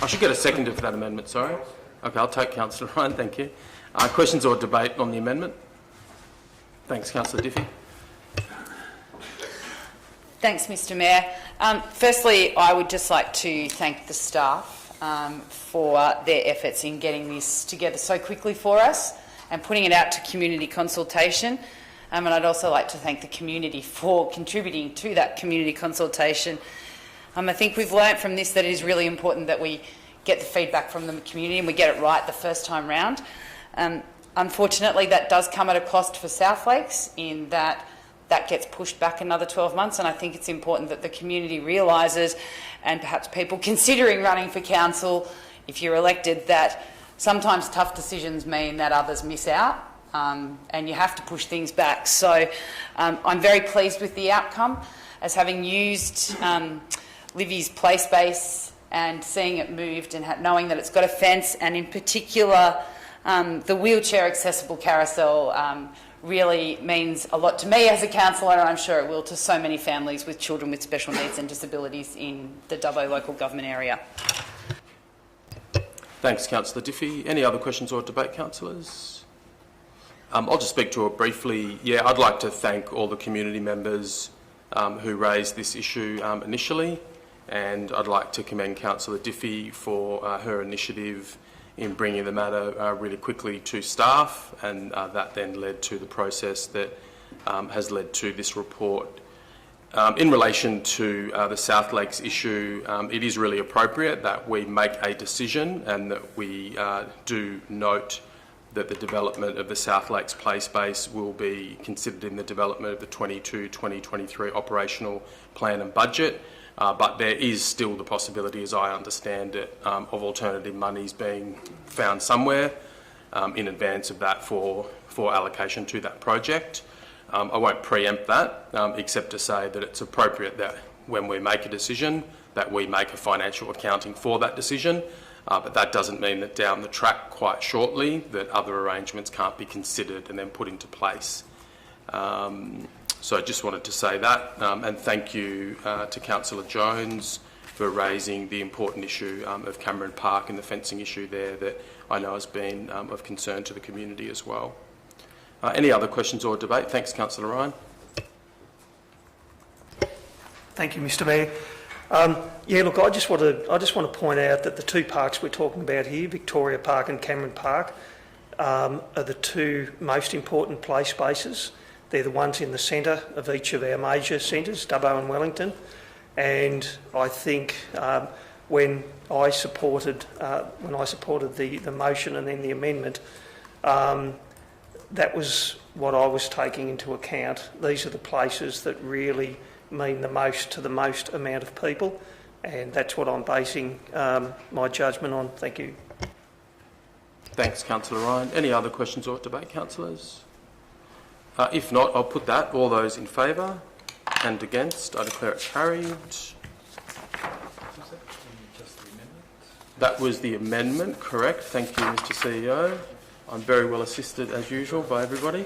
I should get a seconder for that amendment, sorry. Okay, I'll take Councillor Ryan, thank you. Questions or debate on the amendment? Thanks, Councillor Diffie. Thanks, Mr Mayor. Firstly, I would just like to thank the staff for their efforts in getting this together so quickly for us and putting it out to community consultation. And I'd also like to thank the community for contributing to that community consultation. I think we've learnt from this that it is really important that we get the feedback from the community and we get it right the first time round. Unfortunately, that does come at a cost for South Lakes in that gets pushed back another 12 months, and I think it's important that the community realises, and perhaps people considering running for council, if you're elected, that sometimes tough decisions mean that others miss out, and you have to push things back. So I'm very pleased with the outcome, as having used Livy's play space and seeing it moved and knowing that it's got a fence, and in particular the wheelchair accessible carousel really means a lot to me as a councillor, and I'm sure it will to so many families with children with special needs and disabilities in the Dubbo local government area. Thanks, Councillor Diffie. Any other questions or debate, councillors? I'll just speak to it briefly. Yeah, I'd like to thank all the community members who raised this issue initially, and I'd like to commend Councillor Diffie for her initiative in bringing the matter really quickly to staff, and that then led to the process that has led to this report. In relation to the South Lakes issue, it is really appropriate that we make a decision and that we do note that the development of the South Lakes play space will be considered in the development of the 22-2023 operational plan and budget. but there is still the possibility, as I understand it, of alternative monies being found somewhere in advance of that for allocation to that project. I won't preempt that, except to say that it's appropriate that when we make a decision, that we make a financial accounting for that decision, but that doesn't mean that down the track quite shortly that other arrangements can't be considered and then put into place. So I just wanted to say that, and thank you to Councillor Jones for raising the important issue of Cameron Park and the fencing issue there that I know has been of concern to the community as well. Any other questions or debate? Thanks, Councillor Ryan. Thank you, Mr. Mayor. Yeah, look, I just want to point out that the two parks we're talking about here, Victoria Park and Cameron Park, are the two most important play spaces. They're the ones in the centre of each of our major centres, Dubbo and Wellington. And I think when I supported the motion and then the amendment, that was what I was taking into account. These are the places that really mean the most to the most amount of people, and that's what I'm basing my judgment on. Thank you. Thanks, Councillor Ryan. Any other questions or debate, councillors? If not, I'll put that. All those in favour and against, I declare it carried. That was the amendment, correct. Thank you, Mr. CEO. I'm very well assisted, as usual, by everybody.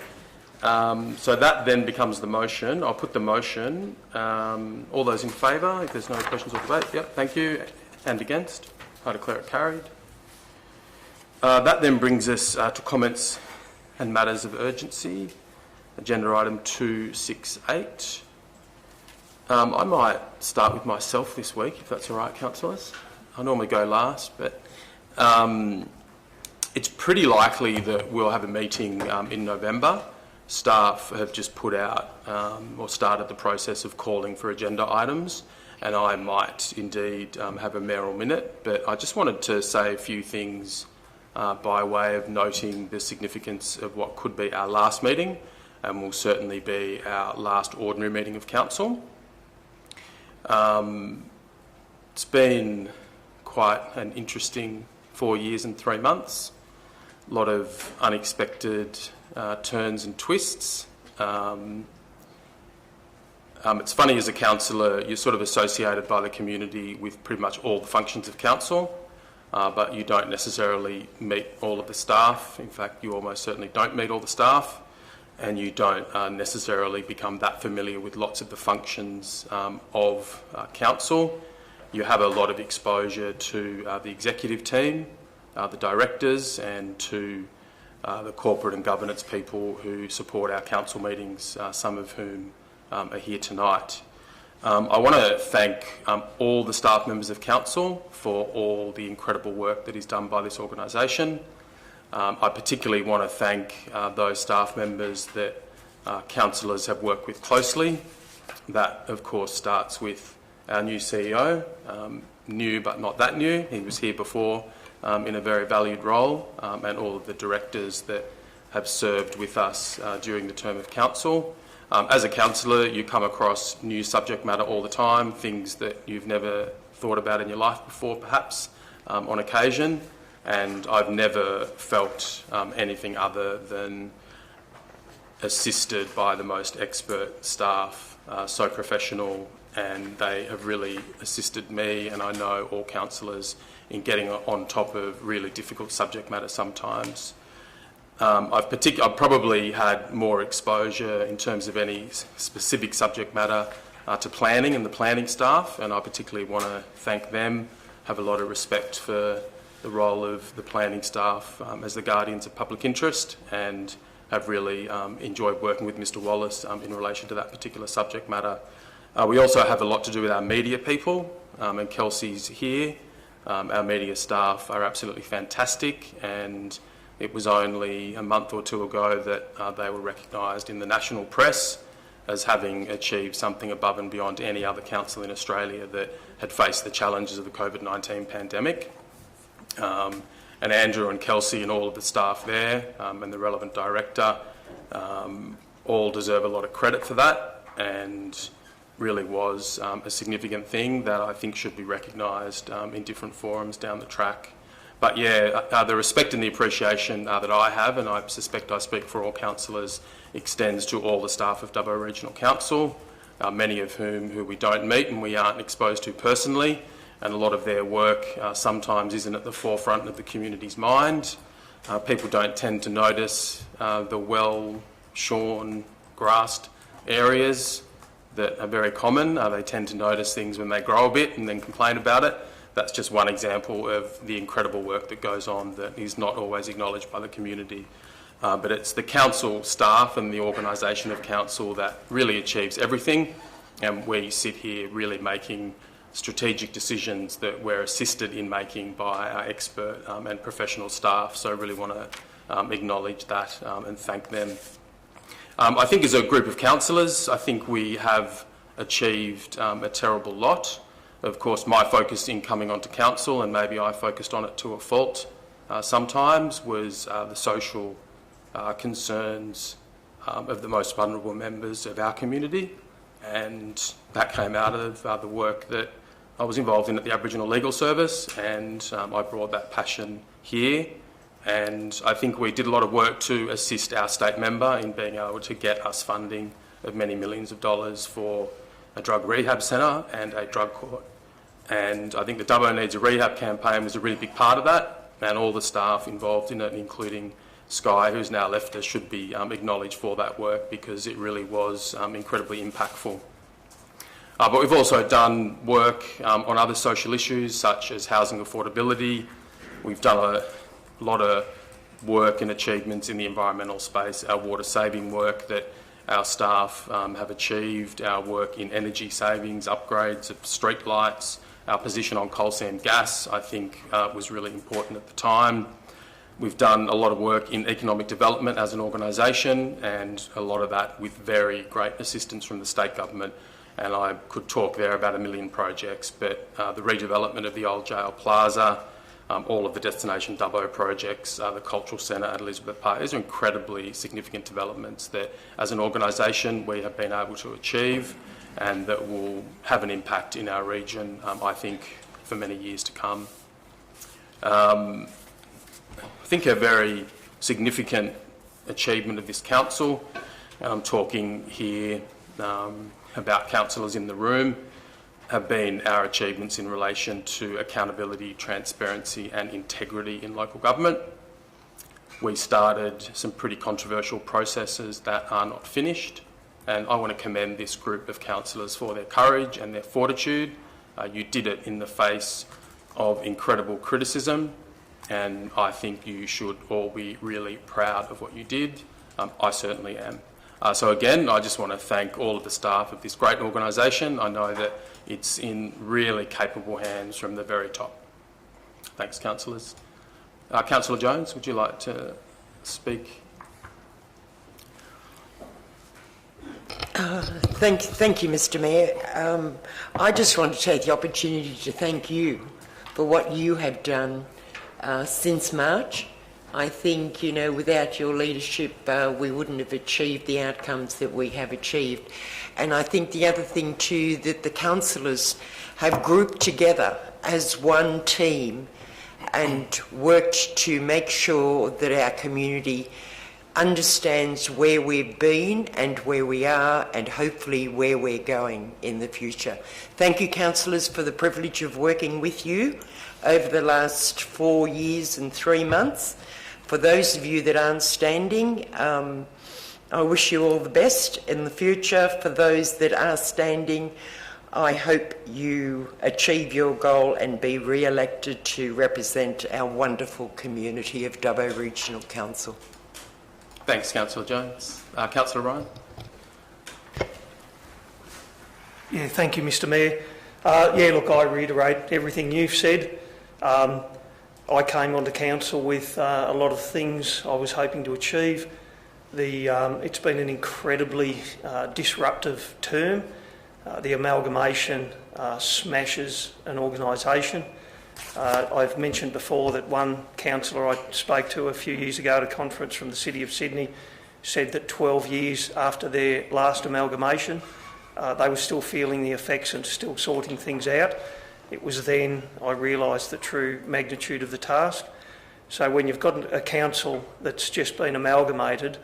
So that then becomes the motion. I'll put the motion. All those in favour, if there's no questions or debate. Yep, thank you. And against, I declare it carried. That then brings us to comments and matters of urgency. Agenda item 268. I might start with myself this week, if that's all right, councillors. I normally go last, but it's pretty likely that we'll have a meeting in November. Staff have just put out or started the process of calling for agenda items, and I might indeed have a mayoral minute, but I just wanted to say a few things by way of noting the significance of what could be our last meeting and will certainly be our last ordinary meeting of council. It's been quite an interesting 4 years and 3 months. A lot of unexpected turns and twists. It's funny, as a councillor, you're sort of associated by the community with pretty much all the functions of council, but you don't necessarily meet all of the staff. In fact, you almost certainly don't meet all the staff, and you don't necessarily become that familiar with lots of the functions of council. You have a lot of exposure to the executive team, the directors, and to the corporate and governance people who support our council meetings, some of whom are here tonight. I want to thank all the staff members of council for all the incredible work that is done by this organisation. I particularly want to thank those staff members that councillors have worked with closely. That, of course, starts with our new CEO, new but not that new. He was here before in a very valued role, and all of the directors that have served with us during the term of council. As a councillor, you come across new subject matter all the time, things that you've never thought about in your life before, perhaps, on occasion. And I've never felt anything other than assisted by the most expert staff, so professional, and they have really assisted me, and I know all councillors, in getting on top of really difficult subject matter sometimes. I've probably had more exposure in terms of any specific subject matter to planning and the planning staff, and I particularly want to thank them, have a lot of respect for the role of the planning staff as the guardians of public interest, and have really enjoyed working with Mr Wallace in relation to that particular subject matter. We also have a lot to do with our media people, and Kelsey's here. Our media staff are absolutely fantastic, and it was only a month or two ago that they were recognised in the national press as having achieved something above and beyond any other council in Australia that had faced the challenges of the COVID-19 pandemic. And Andrew and Kelsey and all of the staff there, and the relevant director, all deserve a lot of credit for that. And really was a significant thing that I think should be recognised in different forums down the track. But yeah, the respect and the appreciation that I have, and I suspect I speak for all councillors, extends to all the staff of Dubbo Regional Council, many of who we don't meet and we aren't exposed to personally, and a lot of their work sometimes isn't at the forefront of the community's mind. People don't tend to notice the well-shorn, grassed areas that are very common. They tend to notice things when they grow a bit and then complain about it. That's just one example of the incredible work that goes on that is not always acknowledged by the community. But it's the council staff and the organisation of council that really achieves everything, and we sit here really making strategic decisions that we're assisted in making by our expert and professional staff. So I really want to acknowledge that and thank them. I think as a group of councillors, I think we have achieved a terrible lot. Of course, my focus in coming onto council, and maybe I focused on it to a fault sometimes, was the social concerns of the most vulnerable members of our community. And that came out of the work that I was involved in at the Aboriginal Legal Service, and I brought that passion here. And I think we did a lot of work to assist our state member in being able to get us funding of many millions of dollars for a drug rehab centre and a drug court. And I think the Dubbo Needs a Rehab campaign was a really big part of that, and all the staff involved in it, including Sky, who's now left us, should be acknowledged for that work because it really was incredibly impactful. But we've also done work on other social issues such as housing affordability. We've done a lot of work and achievements in the environmental space, our water saving work that our staff have achieved, our work in energy savings, upgrades of street lights, our position on coal seam gas, I think was really important at the time. We've done a lot of work in economic development as an organisation, and a lot of that with very great assistance from the state government. And I could talk there about 1 million projects, but the redevelopment of the old jail plaza, all of the Destination Dubbo projects, the cultural centre at Elizabeth Park, these are incredibly significant developments that as an organisation we have been able to achieve and that will have an impact in our region, I think, for many years to come. I think a very significant achievement of this council, and I'm talking here about councillors in the room, have been our achievements in relation to accountability, transparency and integrity in local government. We started some pretty controversial processes that are not finished, and I want to commend this group of councillors for their courage and their fortitude. You did it in the face of incredible criticism, and I think you should all be really proud of what you did. I certainly am. So again, I just want to thank all of the staff of this great organisation. I know that it's in really capable hands from the very top. Thanks, councillors. Councillor Jones, would you like to speak? Thank you, Mr Mayor. I just want to take the opportunity to thank you for what you have done since March. I think, without your leadership, we wouldn't have achieved the outcomes that we have achieved. And I think the other thing too, that the councillors have grouped together as one team and worked to make sure that our community understands where we've been and where we are and hopefully where we're going in the future. Thank you, councillors, for the privilege of working with you over the last 4 years and 3 months. For those of you that aren't standing, I wish you all the best in the future. For those that are standing, I hope you achieve your goal and be re-elected to represent our wonderful community of Dubbo Regional Council. Thanks, Councillor Jones. Councillor Ryan. Yeah, thank you, Mr Mayor. Look, I reiterate everything you've said. I came onto council with a lot of things I was hoping to achieve. It's been an incredibly disruptive term. The amalgamation smashes an organisation. I've mentioned before that one councillor I spoke to a few years ago at a conference from the City of Sydney said that 12 years after their last amalgamation, they were still feeling the effects and still sorting things out. It was then I realised the true magnitude of the task. So when you've got a council that's just been amalgamated,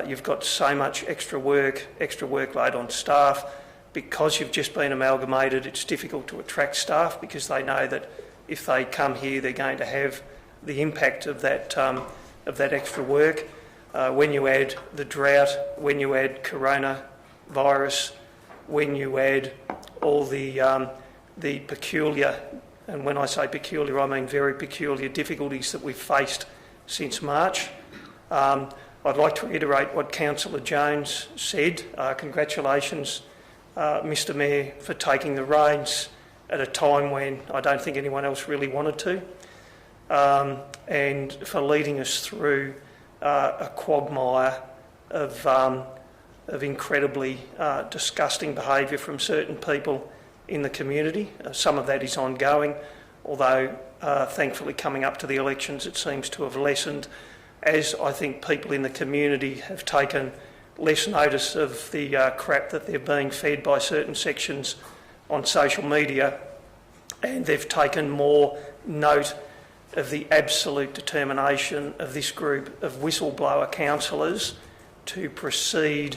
you've got so much extra workload on staff. Because you've just been amalgamated, it's difficult to attract staff because they know that if they come here, they're going to have the impact of that extra work. When you add the drought, when you add coronavirus, when you add all the peculiar, and when I say peculiar, I mean very peculiar difficulties that we've faced since March. I'd like to reiterate what Councillor Jones said. Congratulations, Mr Mayor, for taking the reins at a time when I don't think anyone else really wanted to, and for leading us through a quagmire of incredibly disgusting behaviour from certain people in the community. Some of that is ongoing, although thankfully coming up to the elections it seems to have lessened, as I think people in the community have taken less notice of the crap that they're being fed by certain sections on social media, and they've taken more note of the absolute determination of this group of whistleblower councillors to proceed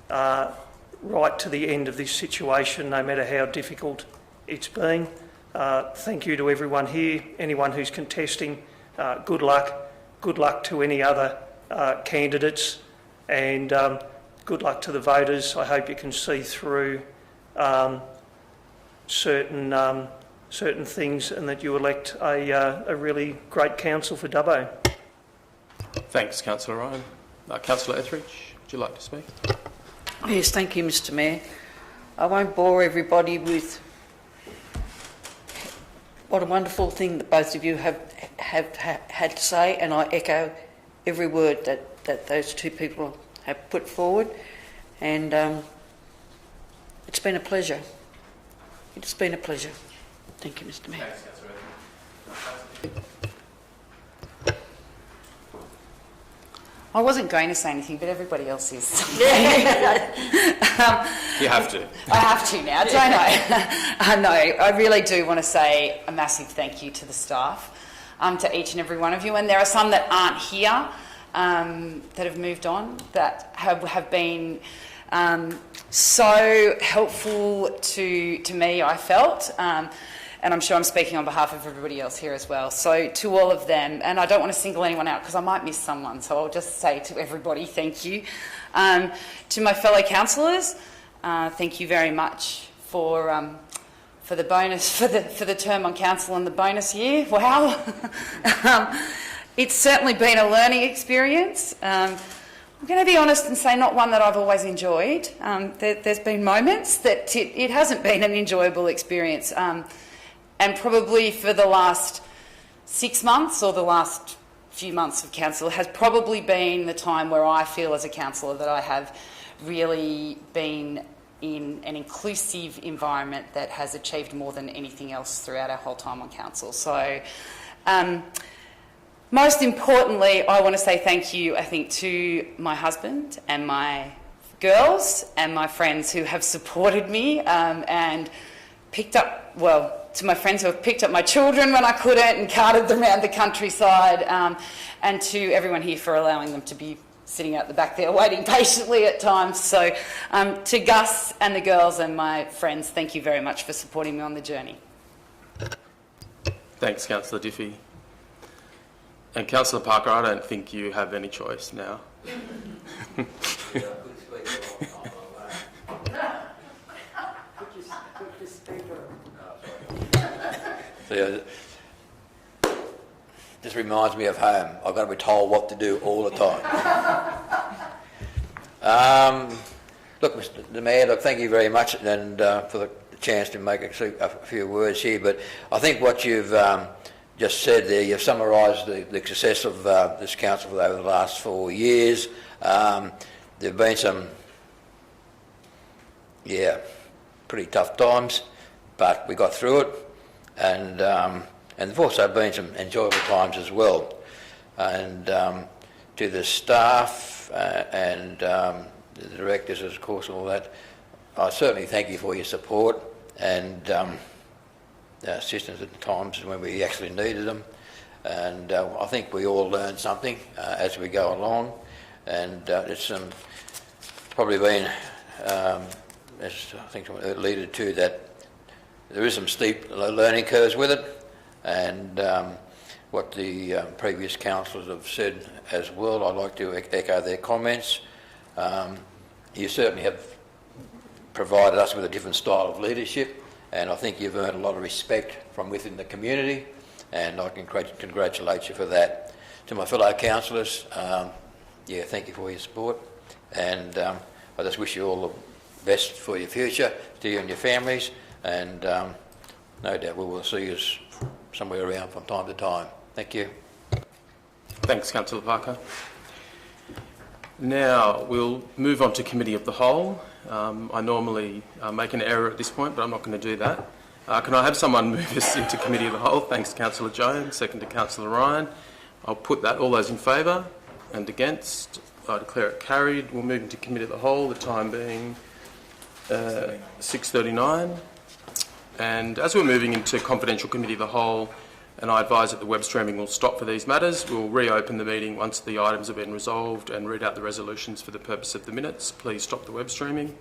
right to the end of this situation, no matter how difficult it's been. Thank you to everyone here, anyone who's contesting. Good luck. Good luck to any other candidates, and good luck to the voters. I hope you can see through certain things and that you elect a really great council for Dubbo. Thanks, Councillor Ryan. Councillor Etheridge, would you like to speak? Yes, thank you, Mr Mayor. I won't bore everybody with what a wonderful thing that both of you have had to say, and I echo every word that those two people have put forward, and it's been a pleasure. It's been a pleasure. Thank you, Mr Mayor. Thanks, Councillor Etheridge. I wasn't going to say anything, but everybody else is. You have to. I have to now, don't I? No, I really do want to say a massive thank you to the staff, to each and every one of you. And there are some that aren't here, that have moved on, that have been so helpful to me, I felt. And I'm sure I'm speaking on behalf of everybody else here as well. So to all of them, and I don't want to single anyone out because I might miss someone, so I'll just say to everybody, thank you. To my fellow councillors, thank you very much for the bonus, for the term on council and the bonus year. Wow. It's certainly been a learning experience. I'm going to be honest and say not one that I've always enjoyed. There's been moments that it hasn't been an enjoyable experience. And probably for the last 6 months or the last few months of council has probably been the time where I feel as a councillor that I have really been in an inclusive environment that has achieved more than anything else throughout our whole time on council. So most importantly, I want to say thank you, I think, to my husband and my girls and my friends who have supported me and picked up, well, to my friends who have picked up my children when I couldn't and carted them around the countryside, and to everyone here for allowing them to be sitting out the back there waiting patiently at times. So to Gus and the girls and my friends, thank you very much for supporting me on the journey. Thanks, Councillor Diffie. And Councillor Parker, I don't think you have any choice now. So, this reminds me of home. I've got to be told what to do all the time. Look, Mr. Mayor, look, thank you very much and for the chance to make a few words here. But I think what you've just said there, you've summarised the success of this council over the last 4 years. There have been some, pretty tough times, but we got through it. And there've also been some enjoyable times as well. And to the staff and the directors, of course, all that, I certainly thank you for your support and assistance at the times when we actually needed them. And I think we all learn something as we go along. And it's probably been, as I think it alluded to, that there is some steep learning curves with it. And what the previous councillors have said as well, I'd like to echo their comments. You certainly have provided us with a different style of leadership, and I think you've earned a lot of respect from within the community, and I can congratulate you for that. To my fellow councillors, thank you for your support, and I just wish you all the best for your future, to you and your families, and no doubt we will see you somewhere around from time to time. Thank you. Thanks, Councillor Parker. Now we'll move on to Committee of the Whole. I normally make an error at this point, but I'm not going to do that. Can I have someone move us into Committee of the Whole? Thanks, Councillor Jones. Second to Councillor Ryan. I'll put that. All those in favour and against, I declare it carried. We'll move into Committee of the Whole, the time being 6:39. And as we're moving into Confidential Committee of the Whole, and I advise that the web streaming will stop for these matters, we'll reopen the meeting once the items have been resolved and read out the resolutions for the purpose of the minutes. Please stop the web streaming.